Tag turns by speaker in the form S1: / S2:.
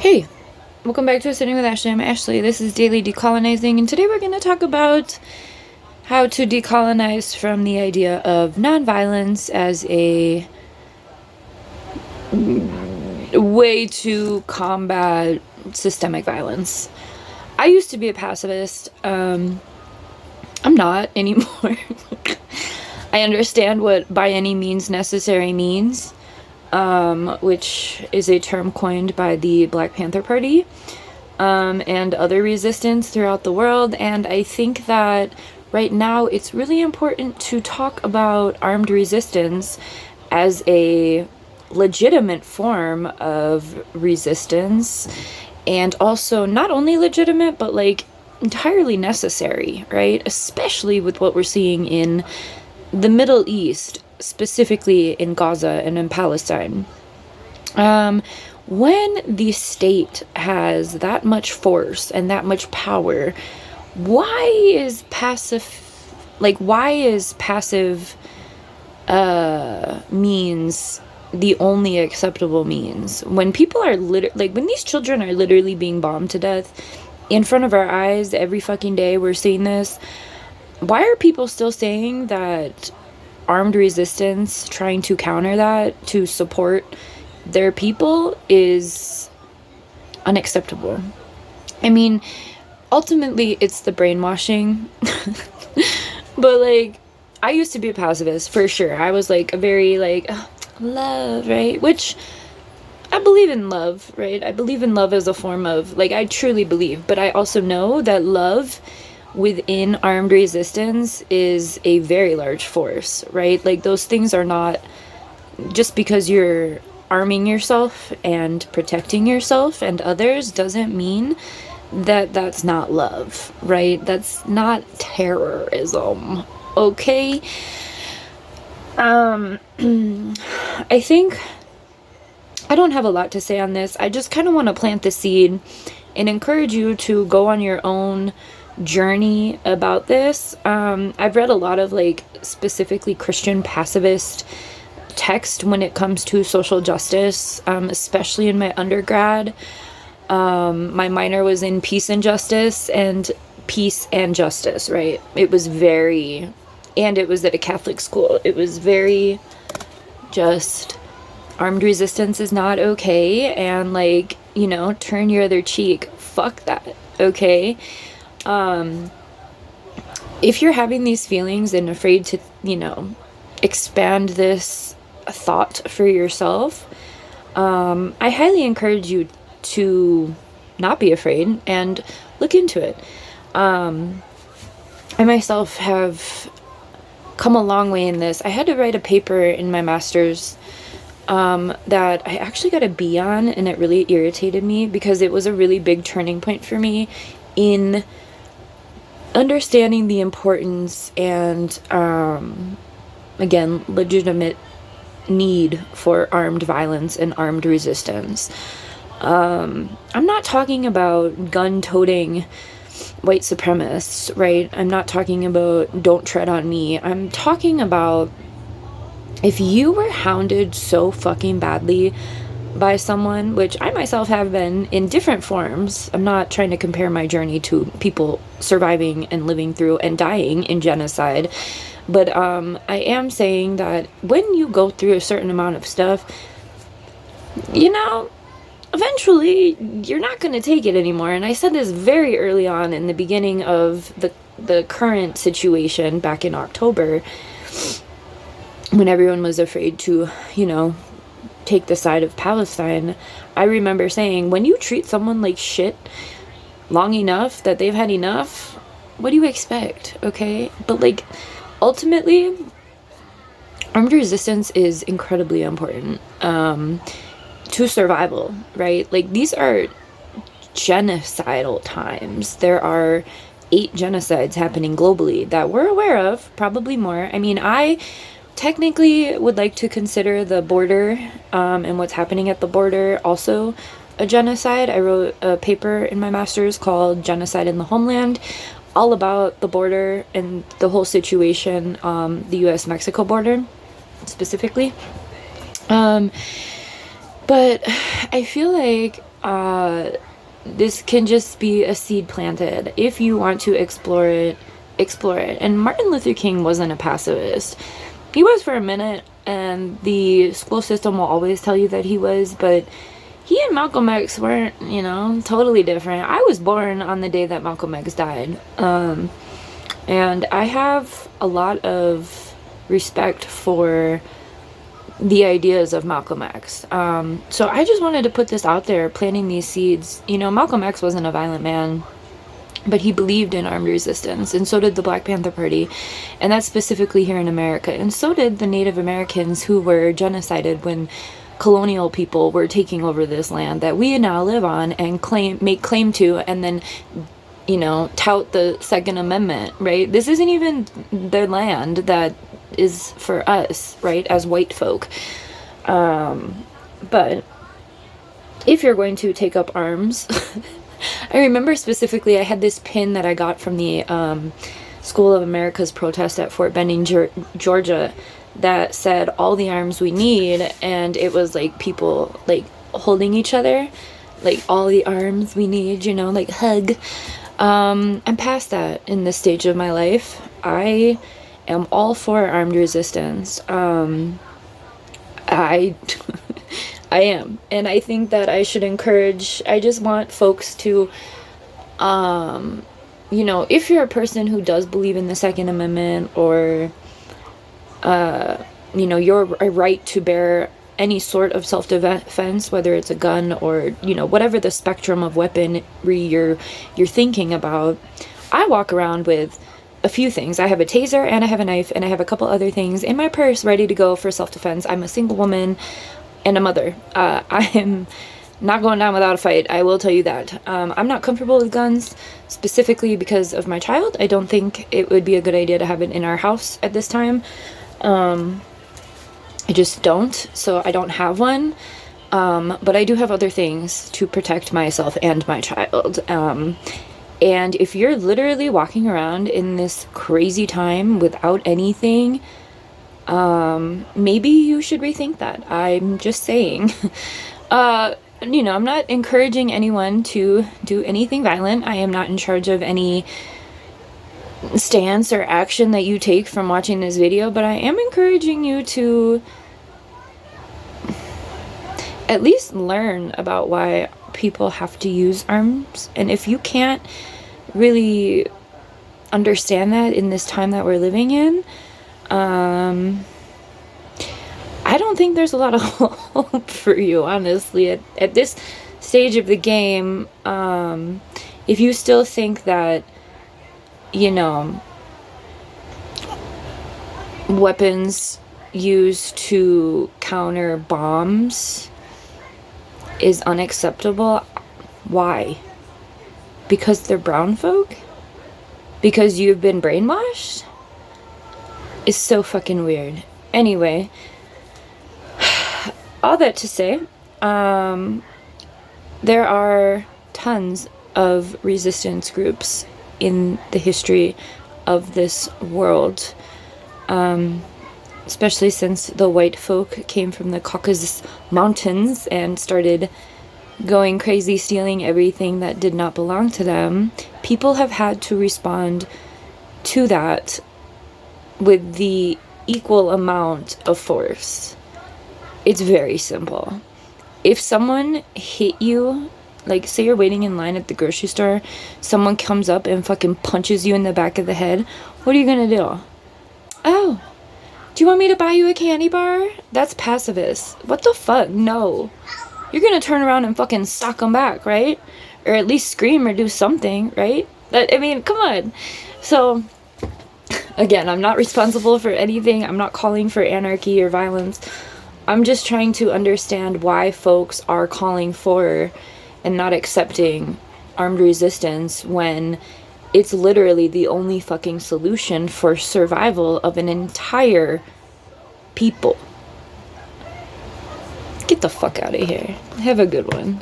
S1: Hey, welcome back to Sitting with Ashley. I'm Ashley. This is Daily Decolonizing, and today we're going to talk about how to decolonize from the idea of nonviolence as a way to combat systemic violence. I used to be a pacifist. I'm not anymore. I understand what by any means necessary means. Which is a term coined by the Black Panther Party, and other resistance throughout the world. And I think that right now it's really important to talk about armed resistance as a legitimate form of resistance, and also not only legitimate, but like entirely necessary, right? Especially with what we're seeing in the Middle East, specifically in Gaza and in Palestine. When the state has that much force and that much power, why is passive means the only acceptable means? When people are when these children are literally being bombed to death in front of our eyes every fucking day, we're seeing this. Why are people still saying that armed resistance, trying to counter that, to support their people, is unacceptable? I mean, ultimately, it's the brainwashing. But, like, I used to be a pacifist, for sure. I was, like, a very, like, love, right? Which, I believe in love, right? I believe in love as a form of, like, I truly believe. But I also know that love within armed resistance is a very large force, right? Like, those things are not just because you're arming yourself and protecting yourself and others doesn't mean that that's not love, right? That's not terrorism, okay? I think I don't have a lot to say on this. I just kind of want to plant the seed and encourage you to go on your own journey about this. I've read a lot of, like, specifically Christian pacifist text when it comes to social justice, especially in my undergrad. My minor was in peace and justice, right? It was and it was at a Catholic school. It was very just, armed resistance is not okay, and, like, turn your other cheek. Fuck that, okay? If you're having these feelings and afraid to, expand this thought for yourself, I highly encourage you to not be afraid and look into it. I myself have come a long way in this. I had to write a paper in my master's that I actually got a B on, and it really irritated me because it was a really big turning point for me in understanding the importance and, again, legitimate need for armed violence and armed resistance. I'm not talking about gun-toting white supremacists, right? I'm not talking about don't tread on me. I'm talking about if you were hounded so fucking badly by someone, which I myself have been in different forms. I'm not trying to compare my journey to people surviving and living through and dying in genocide, but I am saying that when you go through a certain amount of stuff, eventually you're not going to take it anymore. And I said this very early on in the beginning of the current situation back in October, when everyone was afraid to, take the side of Palestine. I remember saying, when you treat someone like shit long enough that they've had enough, what do you expect? Okay? But, like, ultimately, armed resistance is incredibly important to survival, right? Like, these are genocidal times. There are 8 genocides happening globally that we're aware of, probably more. I mean, I technically would like to consider the border and what's happening at the border also a genocide. I wrote a paper in my master's called Genocide in the Homeland, all about the border and the whole situation, the US-Mexico border specifically. But I feel like this can just be a seed planted. If you want to explore it, explore it. And Martin Luther King wasn't a pacifist. He was for a minute, and the school system will always tell you that he was, but he and Malcolm X weren't, you know, totally different. I was born on the day that Malcolm X died. And I have a lot of respect for the ideas of Malcolm X. So I just wanted to put this out there, planting these seeds. You know, Malcolm X wasn't a violent man, but he believed in armed resistance, and so did the Black Panther Party, and that's specifically here in America. And so did the Native Americans who were genocided when colonial people were taking over this land that we now live on and make claim to, and then, you know, tout the Second Amendment, right? This isn't even their land that is for us, right, as white folk. But if you're going to take up arms, I remember specifically I had this pin that I got from the School of America's protest at Fort Benning, Georgia, that said all the arms we need, and it was like people like holding each other, like all the arms we need, you know, like hug. I'm past that in this stage of my life. I am all for armed resistance. I am, and I think that I should encourage, I just want folks to, you know, if you're a person who does believe in the Second Amendment, or you know, your right to bear any sort of self-defense, whether it's a gun or, you know, whatever the spectrum of weaponry you're thinking about. I walk around with a few things. I have a taser, and I have a knife, and I have a couple other things in my purse ready to go for self-defense. I'm a single woman and a mother. I am not going down without a fight, I will tell you that. I'm not comfortable with guns, specifically because of my child. I don't think it would be a good idea to have it in our house at this time. I just don't, so I don't have one. But I do have other things to protect myself and my child. And if you're literally walking around in this crazy time without anything, maybe you should rethink that. I'm just saying. You know, I'm not encouraging anyone to do anything violent. I am not in charge of any stance or action that you take from watching this video, but I am encouraging you to at least learn about why people have to use arms. And if you can't really understand that in this time that we're living in, I don't think there's a lot of hope for you, honestly, at this stage of the game. If you still think that, you know, weapons used to counter bombs is unacceptable, why? Because they're brown folk? Because you've been brainwashed? It's so fucking weird. Anyway, all that to say, there are tons of resistance groups in the history of this world, especially since the white folk came from the Caucasus Mountains and started going crazy, stealing everything that did not belong to them. People have had to respond to that with the equal amount of force. It's very simple. If someone hit you, like say you're waiting in line at the grocery store, someone comes up and fucking punches you in the back of the head, what are you gonna do? Oh, do you want me to buy you a candy bar? That's pacifist. What the fuck? No. You're gonna turn around and fucking sock them back, right? Or at least scream or do something, right? I mean, come on. So, again, I'm not responsible for anything. I'm not calling for anarchy or violence. I'm just trying to understand why folks are calling for and not accepting armed resistance when it's literally the only fucking solution for survival of an entire people. Get the fuck out of here. Have a good one.